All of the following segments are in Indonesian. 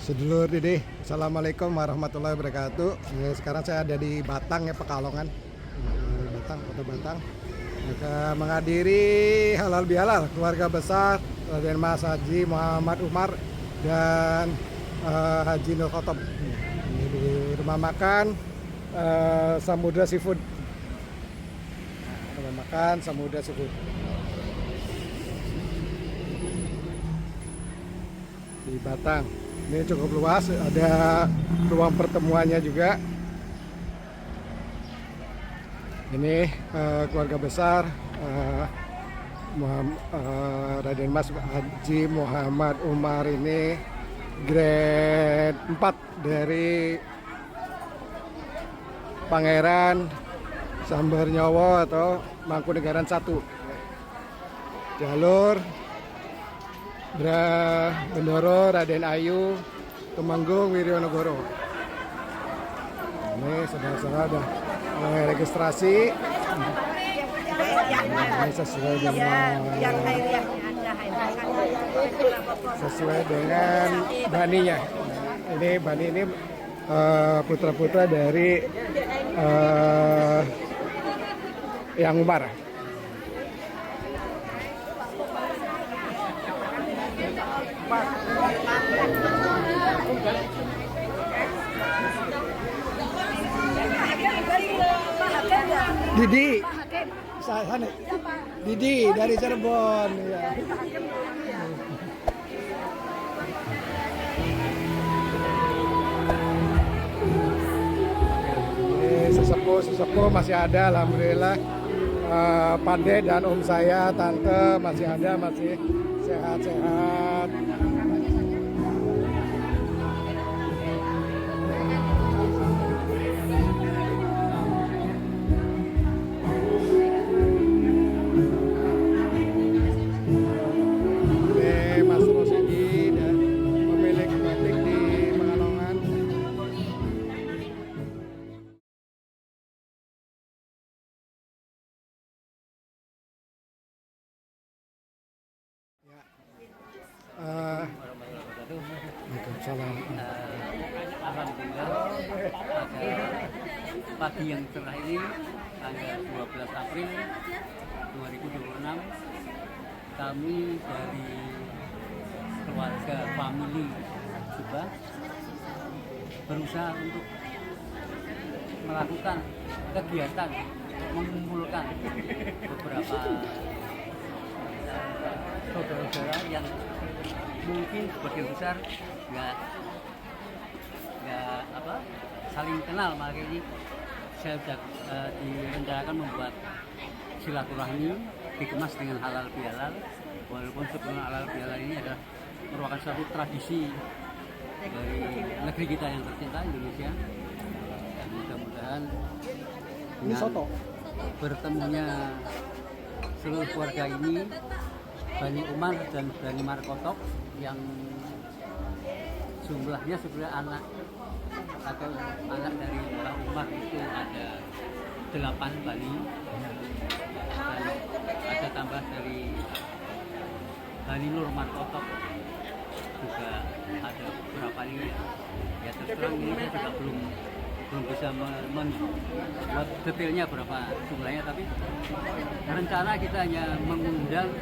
Sedulur Dede, Assalamualaikum warahmatullahi wabarakatuh. Sekarang saya ada di Batang ya, Pekalongan. Batang, Kota Batang. Menghadiri halal bihalal keluarga besar Raden Mas Haji Muhammad Umar dan Haji Nur Khotob. Ini di rumah makan Samudra Seafood. Rumah makan Samudra Seafood. Di Batang. Ini cukup luas, ada ruang pertemuannya juga. Ini keluarga besar Raden Mas Haji Muhammad Umar ini grade 4 dari Pangeran Sambar Nyowo atau Mangkunegaran 1. Jalur Bendoro Raden Ayu Temanggung Wirionegoro. Ini saudara-saudara ada registrasi. Ini sesuai dengan baninya. Ini bani ini putra-putra dari Yang Umar. Didi, saya Didi dari Cirebon. Ya. Sesepuh masih ada, alhamdulillah. Pade dan om saya, tante masih ada, masih sehat-sehat. Waalaikumsalam. Alhamdulillah pada pagi yang cerah ini tanggal 12 April 2026 kami dari keluarga family Subah berusaha untuk melakukan kegiatan mengumpulkan beberapa saudara-saudara yang mungkin sebagian besar nggak saling kenal. Makanya ini saya sudah direncanakan membuat silaturahmi dikemas dengan halal bihalal, walaupun sebelum halal bihalal ini adalah merupakan suatu tradisi dari negeri kita yang tercinta Indonesia. Dan mudah-mudahan Ini soto. bertemunya seluruh keluarga ini, Bani Umar dan Bani Markotok, yang jumlahnya sebenarnya anak dari Mbah Umar itu ada 8 Bani, dan ada tambah dari Bani Nur Markotok juga ada beberapa ini. Ya terus terang ini saya juga belum bisa membuat detailnya berapa jumlahnya, tapi rencana kita hanya mengundang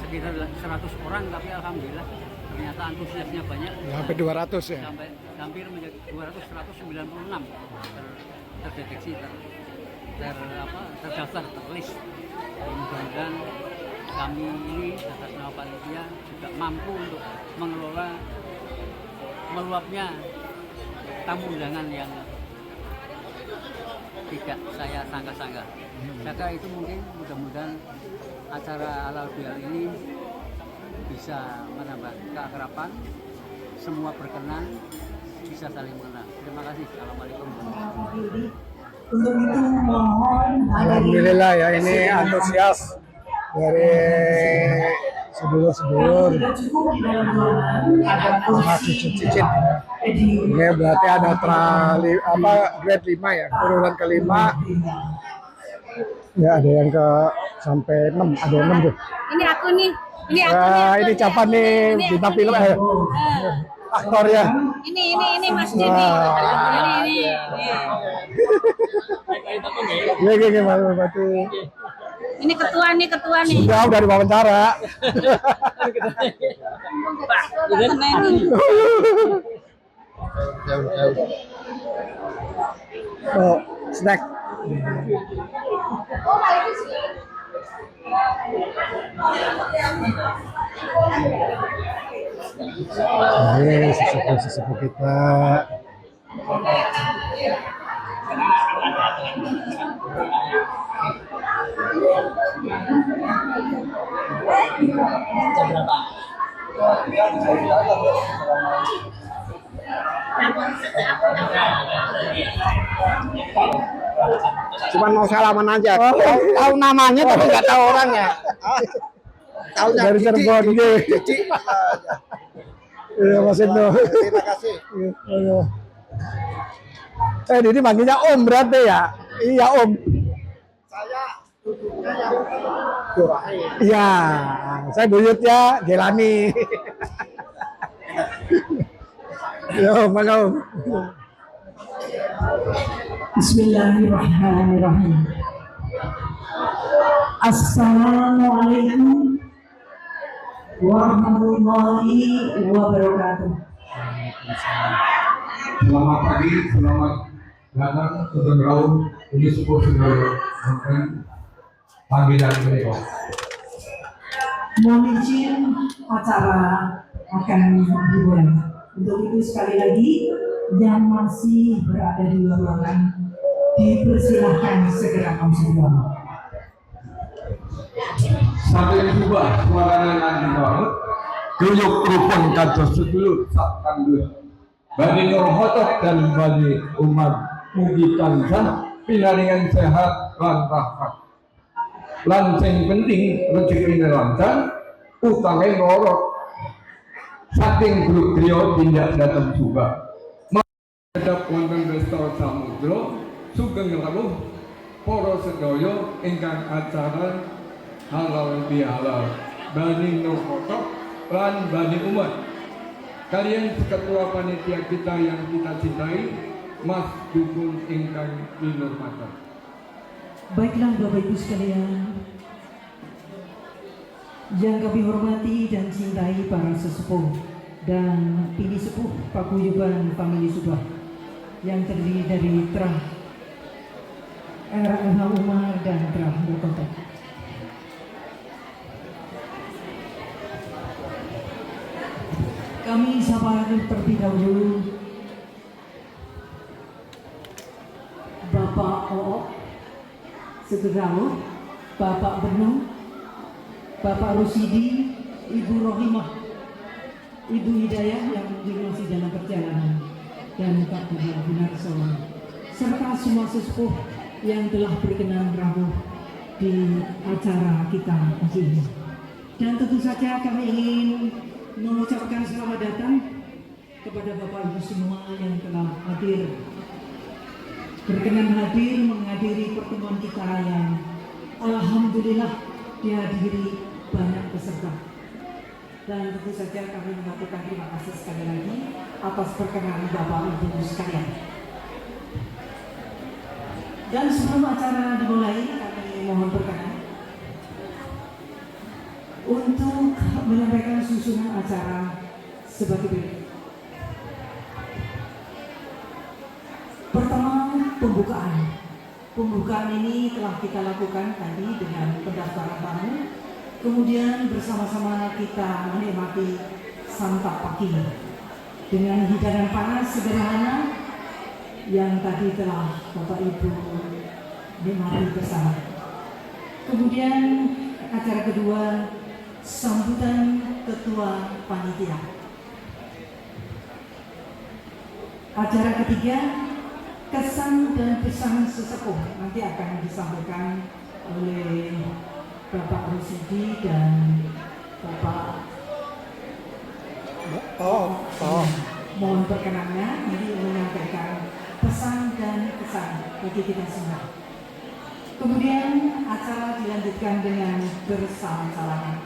sekitar 100 orang, tapi alhamdulillah ternyata antusiasnya banyak. Ya, sampai 200 ya. Sampai hampir menjadi 196 terdeteksi, terdaftar, terlist. Mudah-mudahan kami ini atas nama panitia juga mampu untuk mengelola meluapnya tamu undangan yang tidak saya sangka-sangka. Maka itu mungkin mudah-mudahan acara halal bihalal ini bisa menambah keakraban, semua berkenan, bisa saling mengenal. Terima kasih. Assalamualaikum. Untuk itu mohon Alhamdulillah ya, ini antusias dari sedulur-sedulur cicit-cicit. Ini berarti ada grade 5 ya, urutan kelima. Ya, ada yang ke sampai 6, ada 6 tuh. Ini aku nih. Ini capan nih, bintang film. aktor ya. Ini Mas Didi. Ini. Iya, batu. Ini ketua nih. Udah diwawancara. Oh, snack. Sesepuh kita. Cuman mau salaman aja. Oh. Tahu namanya tapi nggak tahu orangnya. Tahu Dari Cirebon, gitu. Cici. Iya, Mas Endo. Terima kasih. Iya. Didi manggilnya Om berarti ya? Iya, Om. Saya duduknya yang doain. Iya, saya buyutnya Jelani. Ya, Om, mana Om? Bismillahirrahmanirrahim. Assalamualaikum warahmatullahi wabarakatuh. Selamat pagi, selamat datang Sugeng Raung ini sebuah panggilan beliau. Mohon izin acara akan dimulai. Untuk itu sekali lagi yang masih berada di luar ruangan dipersilahkan segera masuk dalam. Sampai jumpa suaranya nanti banget. Kuyuk rupun kados sedulur sak kandut. Bani Nur Hotok dan bani umat mugi tansah pinaringan sehat lan rahmat. Lan sing penting rezekine lancar, utange ngorok. Saking grup trio tindak datang juga. Hadap wonten Resta Samudra, Sugeng Rawuh, para sedaya ingkang acara halal bihalal, Bani Nur Hotok lan Bani Umat. Kalian ketua panitia kita yang kita cintai, Mas Dukun ingkang dinurmatan. Baiklah Bapak Ibu sekalian, yang kami hormati dan cintai para sesepuh dan pini sepuh paguyuban famili Subah yang terdiri dari Trah RLH Umar dan Trah Bokotek. Kami sapa terlebih dahulu Bapak Oo Sederhana, Bapak Benung, Bapak Rusidi, Ibu Rohimah, Ibu Hidayah yang masih dalam perjalanan, dan Pak Budi Gunarso, serta semua sesepuh yang telah berkenan rawuh di acara kita pagi ini. Dan tentu saja kami ingin mengucapkan selamat datang kepada Bapak Ibu semua yang telah berkenan hadir menghadiri pertemuan kita yang alhamdulillah dihadiri banyak peserta. Dan tentu saja kami mengucapkan terima kasih sekali lagi atas perkenan Bapak Ibu sekalian. Dan sebelum acara dimulai, kami mohon berkenan untuk menyampaikan susunan acara sebagai berikut. Pertama, pembukaan. Pembukaan ini telah kita lakukan tadi dengan pendaftaran tamu. Kemudian bersama-sama kita menikmati santap pagi dengan hidangan panas sederhana yang tadi telah Bapak Ibu nikmati bersama. Kemudian acara kedua, sambutan Ketua Panitia. Acara ketiga, kesan dan pesan sesepuh nanti akan disampaikan oleh Bapak Rusidi dan Bapak mohon perkenannya nanti menyampaikan pesan dan kesan bagi kita semua. Kemudian acara dilanjutkan dengan bersalaman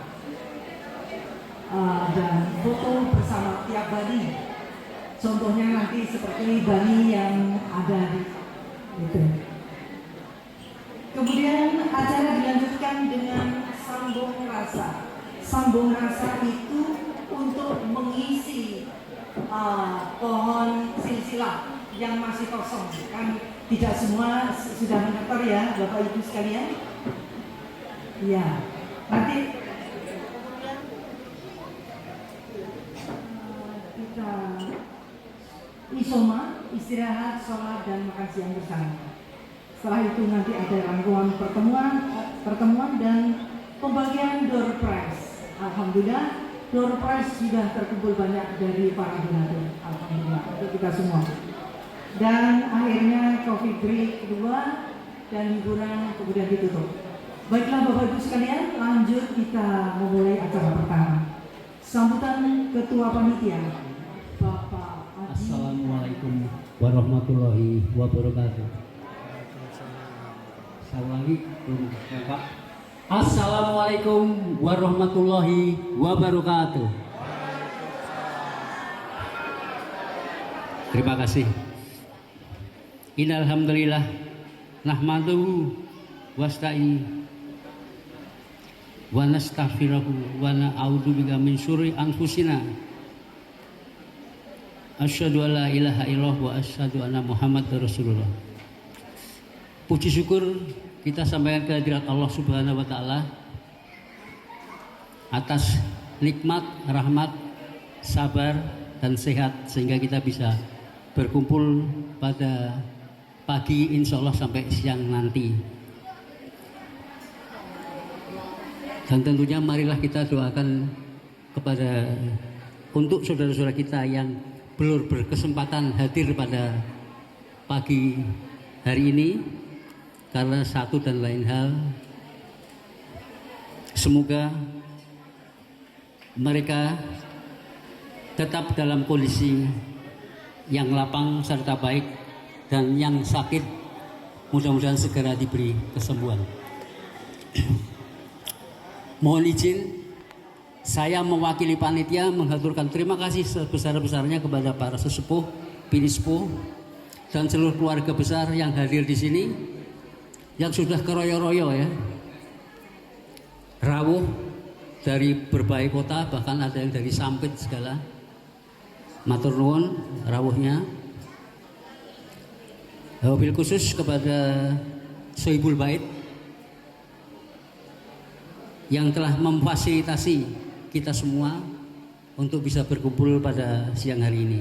dan foto bersama tiap badi Contohnya nanti seperti Bani yang ada di itu. Kemudian acara dilanjutkan dengan sambung rasa. Sambung rasa itu untuk mengisi pohon silsilah yang masih kosong. Kan tidak semua sudah mendaftar ya Bapak Ibu sekalian. Iya. Nanti kita isoma, istirahat, sholat dan makan siang bersama. Setelah itu nanti ada rangkuman pertemuan dan pembagian door prize. Alhamdulillah door prize sudah terkumpul banyak dari para donatur. Alhamdulillah untuk kita semua. Dan akhirnya coffee break kedua dan hiburan kemudian ditutup. Baiklah Bapak Ibu sekalian, lanjut kita memulai acara pertama. Sambutan Ketua Panitia Bapak Haji. Assalamualaikum warahmatullahi wabarakatuh. Assalamualaikum Bapak. Assalamualaikum warahmatullahi wabarakatuh. Terima kasih. Innalhamdulillah nahmaduhu wasta'in wa nastaghfiruhu wa na'udzubika min syururi anfusina. Asyhadu an la ilaha illallah wa asyhadu anna Muhammadar Rasulullah. Puji syukur kita sampaikan ke hadirat Allah Subhanahu wa taala atas nikmat, rahmat, sabar dan sehat sehingga kita bisa berkumpul pada pagi insya Allah sampai siang nanti. Dan tentunya marilah kita doakan kepada untuk saudara-saudara kita yang belum berkesempatan hadir pada pagi hari ini karena satu dan lain hal. Semoga mereka tetap dalam kondisi yang lapang serta baik, dan yang sakit mudah-mudahan segera diberi kesembuhan. Mohon izin saya mewakili panitia menghaturkan terima kasih sebesar-besarnya kepada para sesepuh, binispuh, dan seluruh keluarga besar yang hadir di sini, yang sudah keroyo-royo ya, rawuh dari berbagai kota, bahkan ada yang dari Sampit segala. Matur nuwun rawuhnya. Wabil khusus kepada Sohibul Bait yang telah memfasilitasi kita semua untuk bisa berkumpul pada siang hari ini,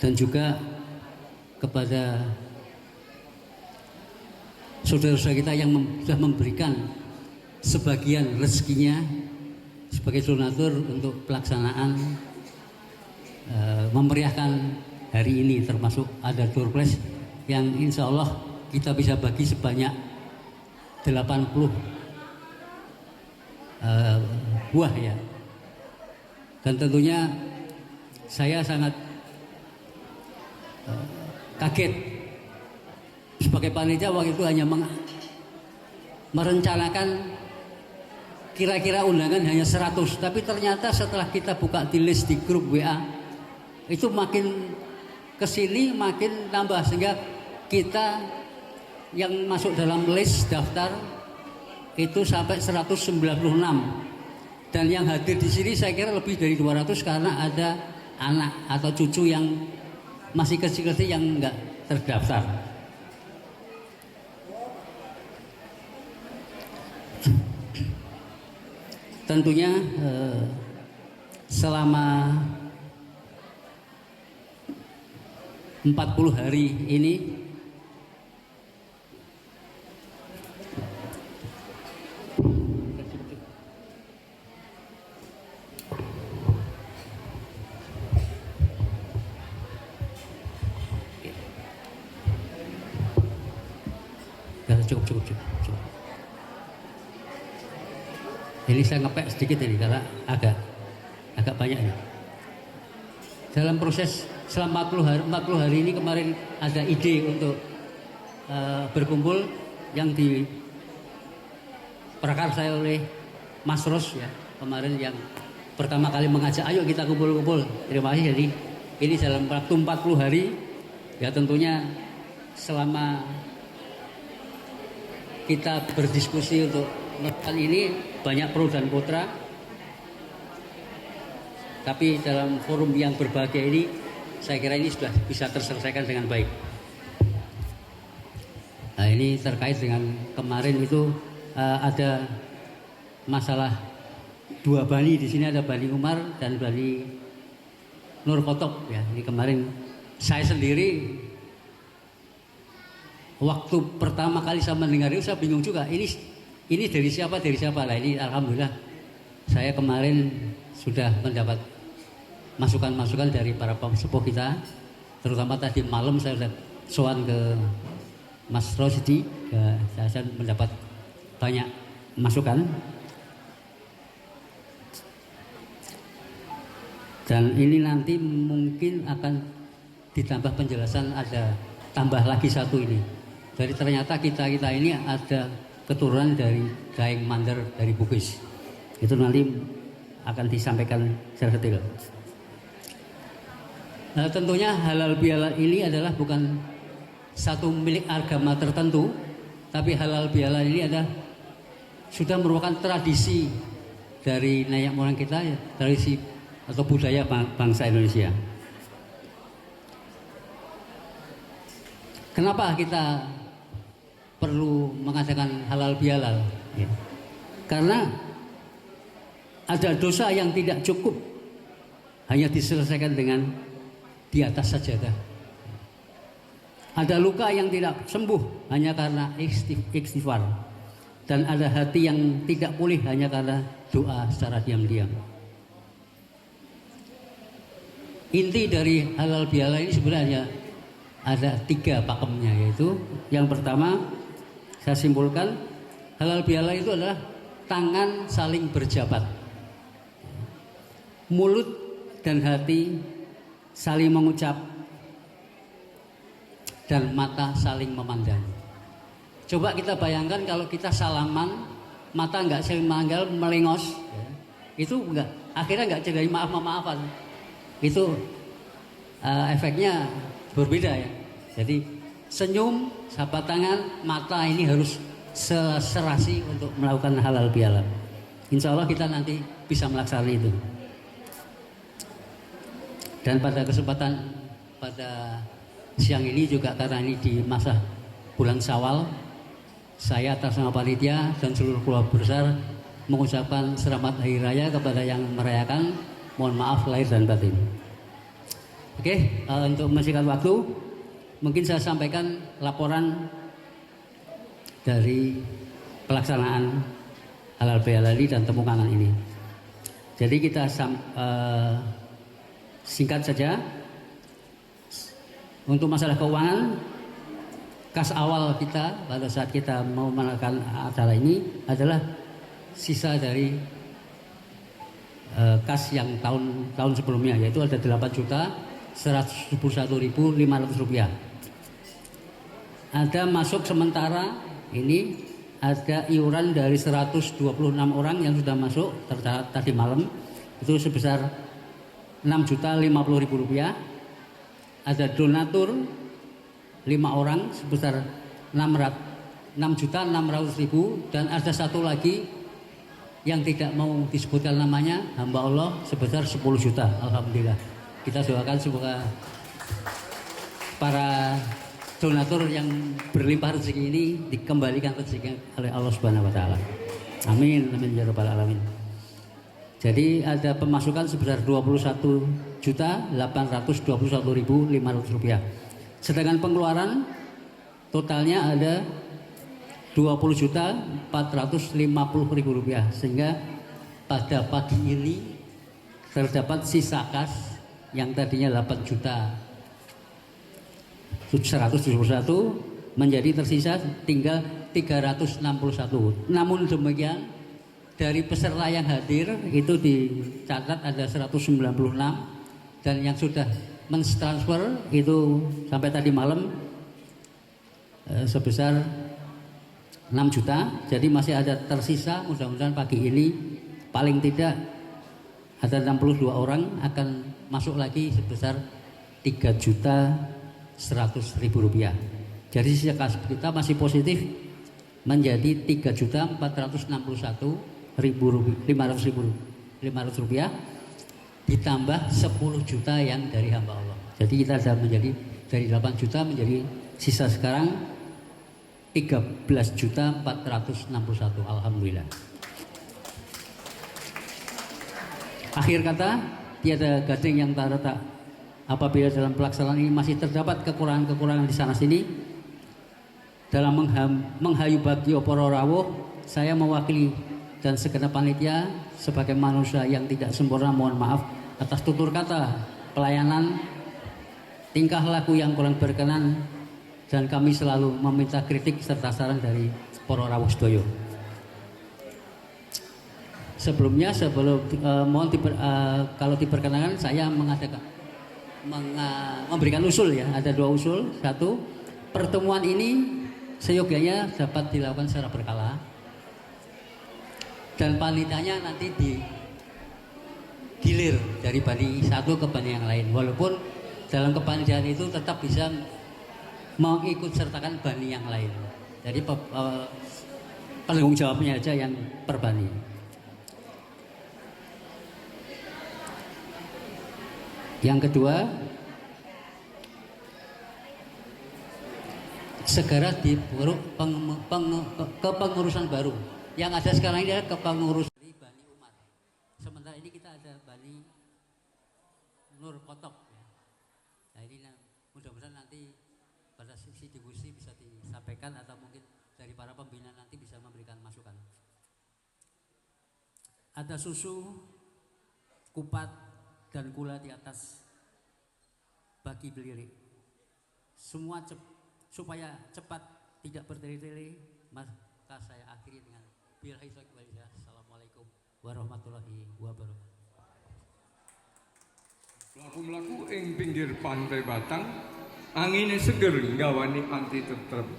dan juga kepada saudara-saudara kita yang sudah memberikan sebagian rezekinya sebagai donatur untuk pelaksanaan memeriahkan hari ini, termasuk ada door prize yang insya Allah kita bisa bagi sebanyak 80 buah ya. Dan tentunya saya sangat kaget sebagai panitia waktu itu hanya merencanakan kira-kira undangan hanya 100, tapi ternyata setelah kita buka di list di grup WA itu makin kesini makin tambah, sehingga kita yang masuk dalam list daftar itu sampai 196, dan yang hadir di sini saya kira lebih dari 200 karena ada anak atau cucu yang masih kecil-kecil yang enggak terdaftar. Tentunya selama 40 hari ini cukup. Ini saya ngepek sedikit ini karena agak banyak ini. Dalam proses selama 40 hari ini kemarin ada ide untuk berkumpul yang diprakarsai oleh Mas Ros ya, kemarin yang pertama kali mengajak ayo kita kumpul-kumpul. Terima kasih. Jadi ini dalam waktu 40 hari ya tentunya selama kita berdiskusi untuk melakukan ini banyak pro dan kontra. Tapi dalam forum yang berbahagia ini saya kira ini sudah bisa terselesaikan dengan baik. Nah, ini terkait dengan kemarin itu ada masalah dua Bani. Di sini ada Bani Umar dan Bani Nur Kotok ya. Ini kemarin saya sendiri waktu pertama kali saya mendengar itu saya bingung juga. Ini dari siapa lah. Ini alhamdulillah saya kemarin sudah mendapat masukan-masukan dari para pesepuh kita, terutama tadi malam saya sudah sowan ke Mas Rosidi, saya mendapat banyak masukan. Dan ini nanti mungkin akan ditambah penjelasan, ada tambah lagi satu ini. Jadi ternyata kita ini ada keturunan dari Daeng Mandar dari Bugis. Itu nanti akan disampaikan secara detail. Nah, tentunya halal bihalal ini adalah bukan satu milik agama tertentu, tapi halal bihalal ini adalah sudah merupakan tradisi dari nenek moyang kita, ya, tradisi atau budaya bangsa Indonesia. Kenapa kita perlu mengadakan halal bihalal? Ya. Karena ada dosa yang tidak cukup hanya diselesaikan dengan di atas sajadah. Ada luka yang tidak sembuh hanya karena istighfar. Dan ada hati yang tidak pulih hanya karena doa secara diam-diam. Inti dari halal bihalal ini sebenarnya ada 3 pakemnya, yaitu yang pertama saya simpulkan halal bihalal itu adalah tangan saling berjabat, mulut dan hati saling mengucap, dan mata saling memandang. Coba kita bayangkan kalau kita salaman, mata nggak saling memandang, melengos, itu nggak, akhirnya nggak jadi maaf-maafan. Itu efeknya berbeda ya. Jadi senyum, sahabat tangan, mata ini harus serasi untuk melakukan halal bihalal. Insya Allah kita nanti bisa melaksanakan itu. Dan pada kesempatan pada siang ini juga karena ini di masa bulan Syawal, saya atas nama panitia dan seluruh keluarga besar mengucapkan selamat hari raya kepada yang merayakan. Mohon maaf lahir dan batin. Oke, untuk mempersingkat waktu, mungkin saya sampaikan laporan dari pelaksanaan halal bihalal dan tepung tangan ini. Jadi kita singkat saja. Untuk masalah keuangan, kas awal kita pada saat kita mau melakukan acara ini adalah sisa dari kas yang tahun sebelumnya, yaitu ada 8.171.500 rupiah. Ada masuk sementara ini ada iuran dari 126 orang yang sudah masuk tercatat tadi malam, itu sebesar 6.050.000 rupiah. Ada donatur 5 orang sebesar 6.600.000, dan ada satu lagi yang tidak mau disebutkan namanya, hamba Allah, sebesar 10 juta. Alhamdulillah. Kita doakan semoga para donatur yang berlimpah rezeki ini dikembalikan rezeki oleh Allah Subhanahu wa taala. Amin, amin ya rabbal alamin. Jadi ada pemasukan sebesar 21.821.500 rupiah. Sedangkan pengeluaran totalnya ada 20.450.000 rupiah. Sehingga pada pagi ini terdapat sisa kas yang tadinya 8.171 menjadi tersisa tinggal 361. Namun demikian dari peserta yang hadir itu dicatat ada 196, dan yang sudah mentransfer itu sampai tadi malam sebesar 6 juta. Jadi masih ada tersisa, mudah-mudahan pagi ini paling tidak ada 62 orang akan masuk lagi sebesar 3.100.000 rupiah. Jadi sisa kas kita masih positif menjadi 3.461.500 rupiah ditambah 10 juta yang dari hamba Allah. Jadi kita sudah menjadi dari 8 juta menjadi sisa sekarang 13.461. Alhamdulillah. Akhir kata, tiada gading yang tak retak. Apabila dalam pelaksanaan ini masih terdapat kekurangan-kekurangan di sana sini, dalam menghayu bagio para rawuh, saya mewakili dan segenap panitia sebagai manusia yang tidak sempurna mohon maaf atas tutur kata, pelayanan, tingkah laku yang kurang berkenan, dan kami selalu meminta kritik serta saran dari para rawuh sedaya. Sebelumnya kalau diperkenankan saya memberikan usul ya, ada 2 usul. 1, pertemuan ini seyogyanya dapat dilakukan secara berkala dan panitianya nanti digilir dari bani satu ke bani yang lain, walaupun dalam kepanitiaan itu tetap bisa mengikut sertakan bani yang lain. Jadi penanggung jawabnya aja yang per bani. Yang kedua, segera kepengurusan baru. Yang ada sekarang ini adalah kepengurusan dari Bani Umar. Sementara ini kita ada Bani Nur Kotok. Nah ini mudah-mudahan nanti pada sisi diskusi bisa disampaikan atau mungkin dari para pembina nanti bisa memberikan masukan. Ada susu, kupat, dan gula di atas bagi belirik. Semua supaya cepat tidak bertele-tele, maka saya akhiri dengan Assalamualaikum warahmatullahi wabarakatuh. Mlaku-mlaku ing pinggir pantai Batang, angine seger ngawani anti tentrem.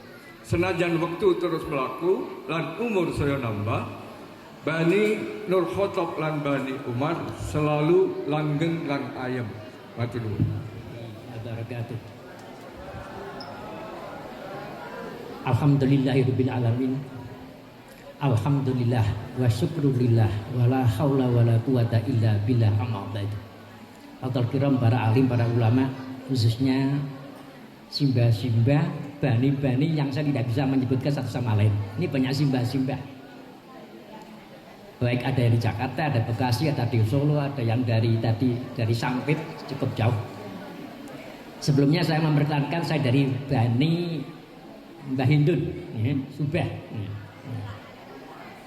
Senajan wektu terus mlaku lan umur saya nambah, Bani Nur Khotob lan Bani Umar selalu langgeng lan ayem. Matur nuwun. Wabarakatuh. Alhamdulillahirabbil alamin. Alhamdulillah wa syukrulillah wa la haula wa la quwata illa billah amma ba'd. Al kiram para alim, para ulama, khususnya simbah-simbah, bani-bani yang saya tidak bisa menyebutkan satu sama lain. Ini banyak simbah-simbah. Baik ada yang di Jakarta, ada Bekasi, ada di Solo, ada yang dari Sampit, cukup jauh. Sebelumnya saya memperkenalkan saya dari Bani Mbah Hindun, ya, Subah.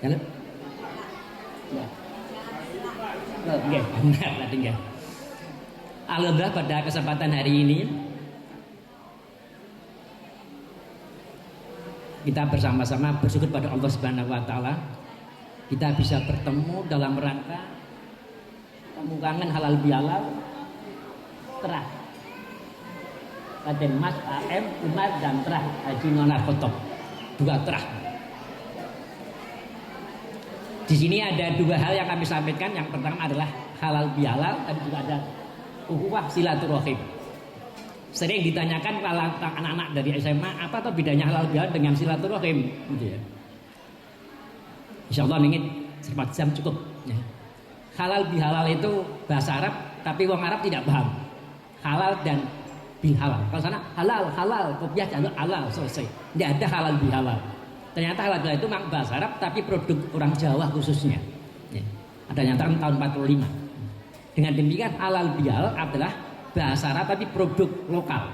Halo. Oke, benar tadi enggak. Alhamdulillah pada kesempatan hari ini kita bersama-sama bersyukur pada Allah Subhanahu wa taala kita bisa bertemu dalam rangka pembukaan halal bihalal terah Raden Mas AM Umar dan terah Haji Nona Khotob, 2 terah. Di sini ada 2 hal yang kami sampaikan. Yang pertama adalah halal bihalal, tapi juga ada ukhuwah silaturahim. Sering ditanyakan kalau anak-anak dari SMA, apa tuh bedanya halal bihalal dengan silaturahim, gitu ya. Insya Allah ini 4 jam cukup ya. Halal bihalal itu bahasa Arab, tapi wong Arab tidak paham halal dan bihalal. Kalau sana halal kopiah jalur halal selesai, tidak ada halal bihalal. Ternyata halal bihalal itu memang bahasa Arab, tapi produk orang Jawa khususnya ya. Ada nyatakan tahun 45. Dengan demikian halal bihalal adalah bahasa Arab tapi produk lokal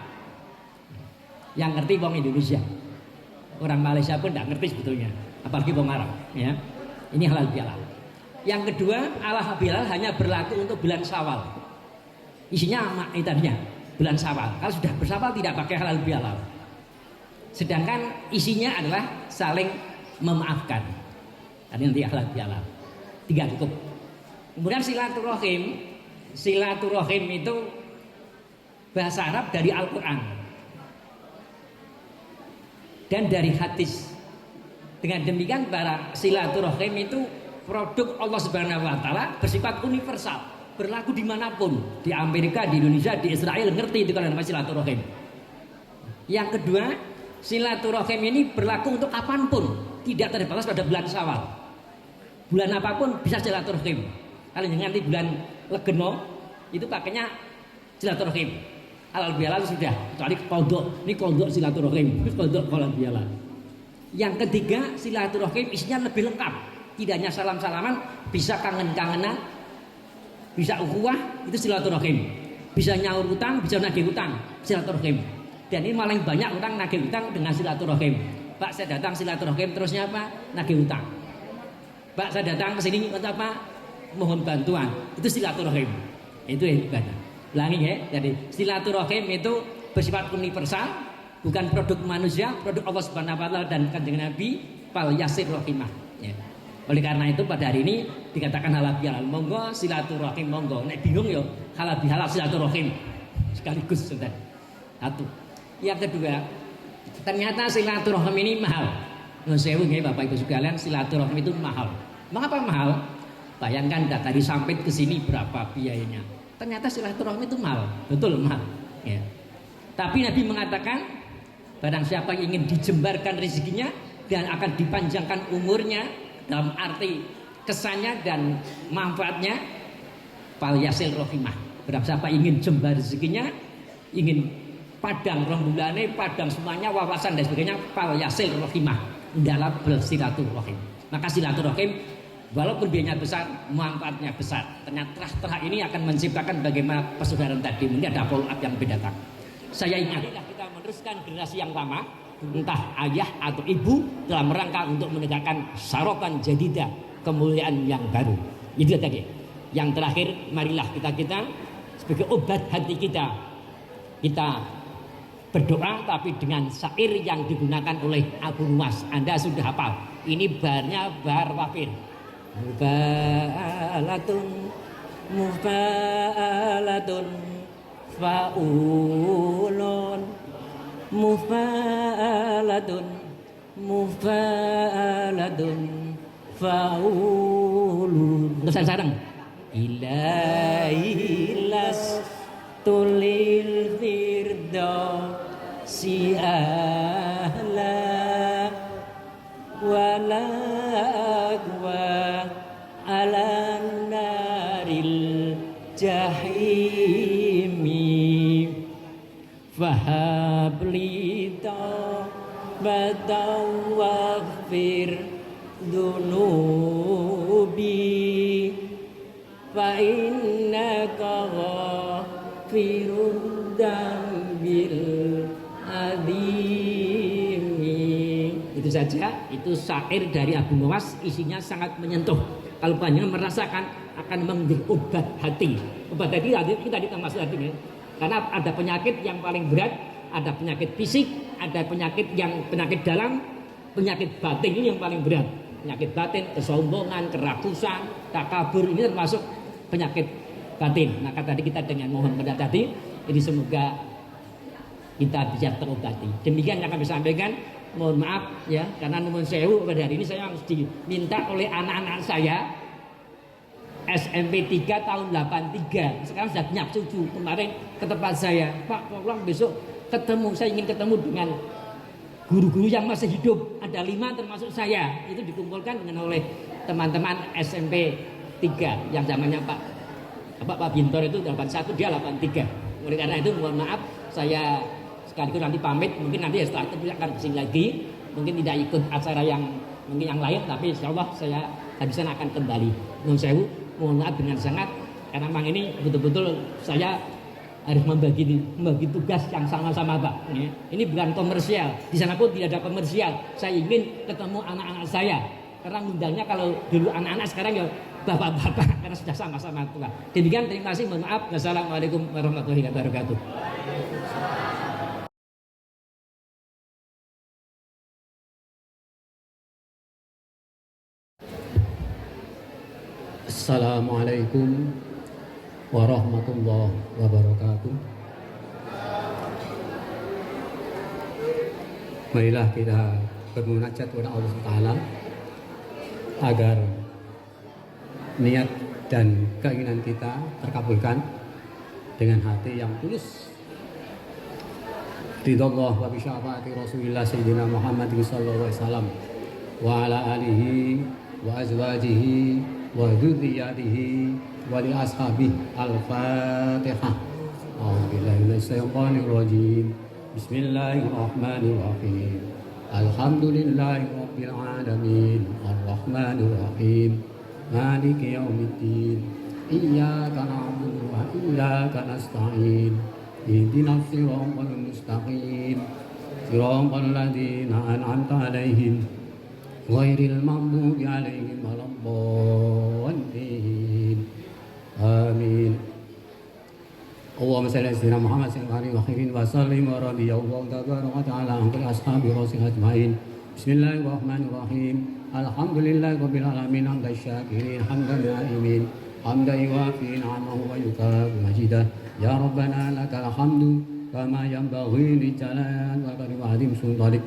yang ngerti wong Indonesia. Orang Malaysia pun tidak ngerti sebetulnya, apalagi wong Arab ya. Ini halal bihalal. Yang kedua, halal bihalal hanya berlaku untuk bulan Syawal. Isinya ini tadinya bulan Syawal. Kalau sudah bersawal tidak pakai halal bihalal. Sedangkan isinya adalah saling memaafkan. Tadi nanti halal bihalal. 3 cukup. Kemudian silaturahim. Silaturahim itu bahasa Arab dari Al-Quran dan dari hadis. Dengan demikian para silaturahim itu produk Allah Subhanahu wa taala bersifat universal, berlaku dimanapun, di Amerika, di Indonesia, di Israel, ngerti itu kalau namanya silaturahim. Yang kedua, silaturahim ini berlaku untuk kapanpun, tidak terbatas pada bulan Syawal. Bulan apapun bisa silaturahim. Kalau nanti bulan Legeno itu pakainya silaturahim. Halal bihalal sudah, kecuali kodok, ini kodok silaturahim, kodok halal bihalal. Yang ketiga, silaturahim isinya lebih lengkap. Tidak hanya salam-salaman, bisa kangen-kangenan, bisa ukhuwah, itu silaturahim. Bisa nyaur utang, bisa nagih utang, silaturahim. Dan ini paling banyak orang nagih utang dengan silaturahim. Pak, saya datang silaturahim, terusnya apa? Nagih utang. Pak, saya datang ke sini untuk apa? Mohon bantuan. Itu silaturahim. Itu ibadah. Ulangi ya. Jadi silaturahim itu bersifat universal, bukan produk manusia, produk Allah Subhanahu wa taala dan Kanjeng Nabi, fal yasir rahimah. Ya. Oleh karena itu pada hari ini dikatakan halal bihalal, monggo silaturahim monggo. Nek bingung yo halal bihalal silaturahim sekaligus sudah. Satu. Yang kedua, ternyata silaturahim ini mahal. Nuwun sewu nggih Bapak Ibu sekalian, silaturahim itu mahal. Mengapa mahal? Bayangkan dari Sampit ke sini berapa biayanya. Ternyata silaturahmi itu mahal, betul mahal. Ya. Tapi Nabi mengatakan, barang siapa yang ingin dijembarkan rezekinya dan akan dipanjangkan umurnya dalam arti kesannya dan manfaatnya, fal yasil rohimah. Barang siapa ingin jembar rezekinya, ingin padang rombulane, padang semuanya, wawasan dan sebagainya, fal yasil rohimah dalam bersilaturahim. Maka silaturahim walaupun biayanya besar, manfaatnya besar. Ternyata terah ini akan menciptakan bagaimana persaudaraan tadi. Mungkin ada follow up yang lebih datang. Saya ingat kita meneruskan generasi yang lama, entah ayah atau ibu, dalam rangka untuk menegakkan sarokan jadidah, kemuliaan yang baru. Itu tadi. Yang terakhir, marilah kita sebagai obat hati kita berdoa tapi dengan syair yang digunakan oleh Abu Nuwas. Anda sudah hafal. Ini barnya bar wafir. Mufa'alatun fa'ulun mufa'alatun fa'ulun. Sarang ilailas tulil firdausi ahla wala ala naril jahimi fahabli tawbatan waghfir dunubi fa innaka ghafirud dambil adimi. Itu saja, itu syair dari Abu Nuwas, isinya sangat menyentuh. Kalau panjenengan merasakan akan menjadi obat hati. Obat hati kita termasuk hati ya. Karena ada penyakit yang paling berat, ada penyakit fisik, ada penyakit dalam, penyakit batin ini yang paling berat. Penyakit batin, kesombongan, kerakusan, takabur, ini termasuk penyakit batin. Maka tadi kita dengan mohon pada tadi, jadi semoga kita bisa terobati. Demikian yang kami sampaikan. Mohon maaf ya, karena nuwun sewu pada hari ini saya harus diminta oleh anak-anak saya SMP 3 tahun 83. Sekarang sudah punya cucu. Kemarin ke tempat saya, Pak, tolong besok ketemu, saya ingin ketemu dengan guru-guru yang masih hidup. Ada 5 termasuk saya. Itu dikumpulkan dengan oleh teman-teman SMP 3 yang zamannya Pak Bintor itu 81, dia 83. Oleh karena itu mohon maaf, saya sekaligus nanti pamit, mungkin nanti setelah itu akan kesini lagi, mungkin tidak ikut acara yang mungkin yang lain, tapi insya Allah saya habis sana akan kembali. Nuwun sewu, mohon maaf dengan sangat, karena memang ini betul-betul saya harus membagi tugas yang sama-sama Pak. Ini bukan komersial, di sana pun tidak ada komersial. Saya ingin ketemu anak-anak saya, karena undangnya kalau dulu anak-anak, sekarang ya bapak-bapak, karena sudah sama-sama tua. Demikian, terima kasih, mohon maaf. Wassalamualaikum warahmatullahi wabarakatuh. Assalamualaikum warahmatullahi wabarakatuh. Marilah kita bermunajat kepada Allah Ta'ala agar niat dan keinginan kita terkabulkan dengan hati yang tulus. Ridallah wa bi syafaati Rasulillah Sayyidina Muhammad sallallahu alaihi wasallam wa ala alihi wa azwajihi wa dzurriyyatihi wa li ashabihi. Al-Fatihah. A'udzubillahi minasyaitonir rajim. Bismillahirrahmanirrahim. Alhamdulillahi rabbil alamin. Arrahmanir rahim. Maliki yaumiddin. Iyyaka na'budu wa iyyaka nasta'in. Ihdinas siratal mustaqim. Siratal ladzina an'amta 'alaihim ghairil maghdubi 'alaihim waladdallin. Amin. Allahumma shalli ala sayyidina Muhammad sallallahu alaihi wa sallim wa radiyallahu tabaraka wa ta'ala an kulli ashabi rasul ajmain. Bismillahirrahmanirrahim. Alhamdulillahi rabbil alamin hamdan syakirin hamdan na'imin hamdan yuwafi ni'amahu wa yukafi majidah. Ya Rabbana lakal hamdu kama yanbaghi li jalali wa karim azim sultanik.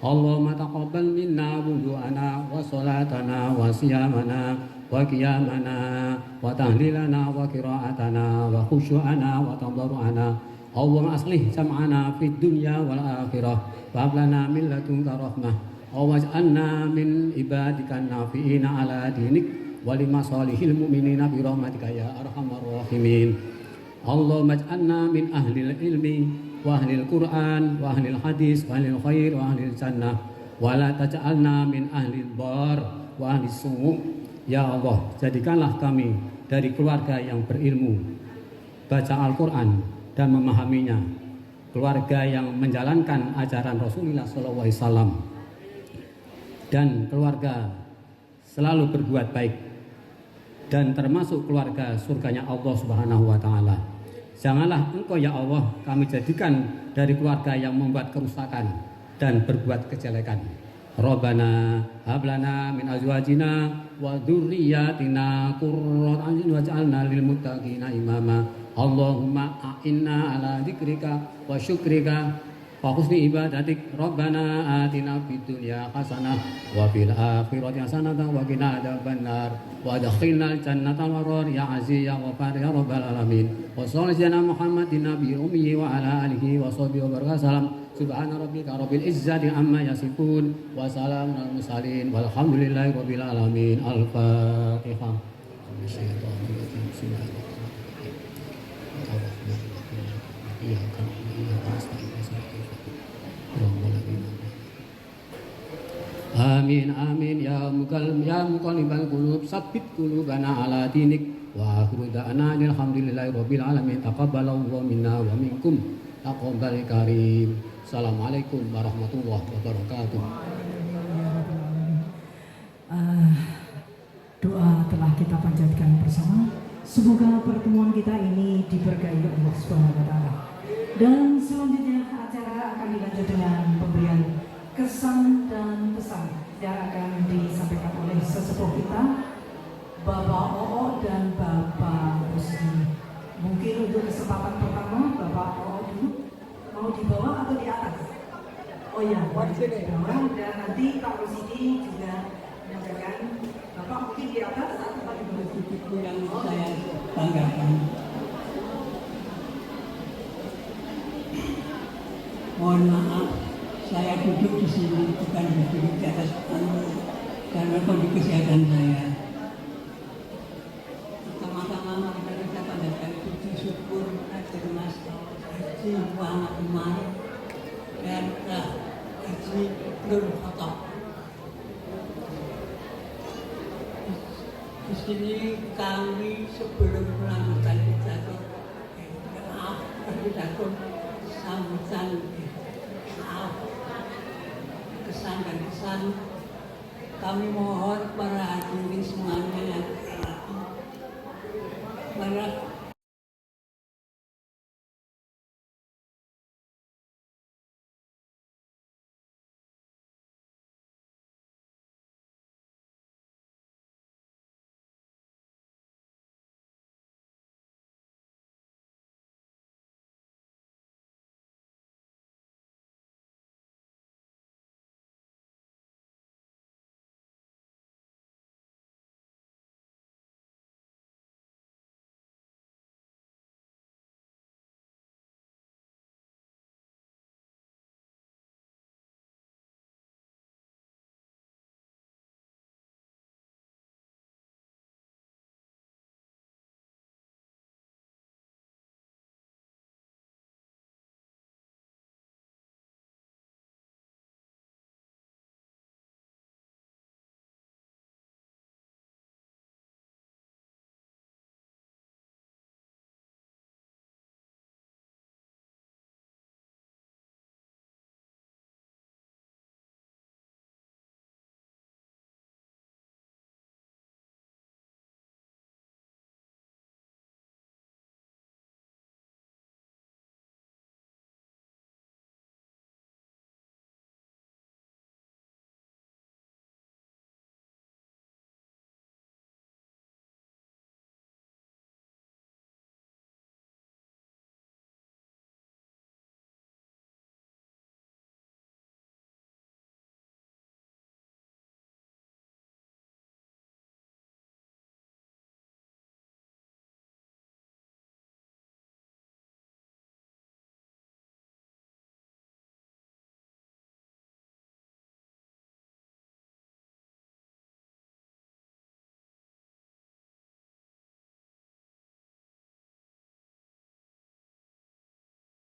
Allahumma taqabbal minna wudu'ana wa salatana wa siyamana wa qiyamana wa tahlilana wa qira'atana wa khusyu'ana wa tadarru'ana. Allahumma aslih sam'ana fid dunya wal akhirah wa hab lana min ladunka rahmah wa waj'alna min ibadikan nafi'ina ala dinik wa limasalihil mu'minina bi rahmatika ya arhamar rahimin. Allahumma ij'alna min ahlil ilmi wa ahlil Qur'an wa ahlil hadis wa ahlil khair wa ahlil jannah wa la taj'alna min ahlil bar wa ahlis su'. Ya Allah, jadikanlah kami dari keluarga yang berilmu, baca Al-Quran dan memahaminya, keluarga yang menjalankan ajaran Rasulullah SAW, dan keluarga selalu berbuat baik, dan termasuk keluarga surganya Allah Subhanahu wa Ta'ala. Janganlah Engkau ya Allah kami jadikan dari keluarga yang membuat kerusakan dan berbuat kejelekan. Rabbana hablana min azwajina wa dzurriyyatina qurrata a'yun waj'alna lil muttaqina imama. Allahumma a'inna ala dzikrika wa syukrika wa husni ibadatik. Rabbana atina fid dunya hasanah wa fil akhirati hasanah wa qina adzabannar wa adkhilnal jannatal warar ya aziz ya ghafar ya rabbal alamin. Wa sallallahu Muhammadin nabiyil ummi wa ala alihi wa sahbihi wa barakasalam. Subhana rabbika rabbil izzati amma yasifun wa salamun alal mursalin walhamdulillahi rabbil alamin. Al-Fatihah. Amin amin ya muqallibal qulub sabbit qulubana ala dinik wa akhiru da'ana alhamdulillahi rabbil alamin. Taqabbalallahu minna wa minkum taqabbal karim. Assalamualaikum warahmatullahi wabarakatuh. Doa telah kita panjatkan bersama. Semoga pertemuan kita ini diberkahi Allah Subhanahu wa Ta'ala. Dan selanjutnya acara akan dilanjut dengan pemberian kesan dan pesan yang akan disampaikan oleh sesepuh kita, Bapak Oo dan Bapak Rusdi. Mungkin untuk kesempatan pertama Bapak Oo dulu, mau di bawah atau di atas? Oh ya, di bawah, dan nanti Pak Rusdi juga menyampaikan. Bapak mungkin di atas atau di bawah? Itu yang saya banggakan. Mohon maaf, saya duduk di sini bukan duduk di atas panggung karena kondisi kesehatan saya. Pertama-tama mari kita panjatkan puji syukur kepada Mas Haji Muhammad Umar dan Haji Nur Khotob. Di sini kami sebelum melanjutkan pidato, sambutan, kesan dan kesan, kami mohon para hadirin semuanya yang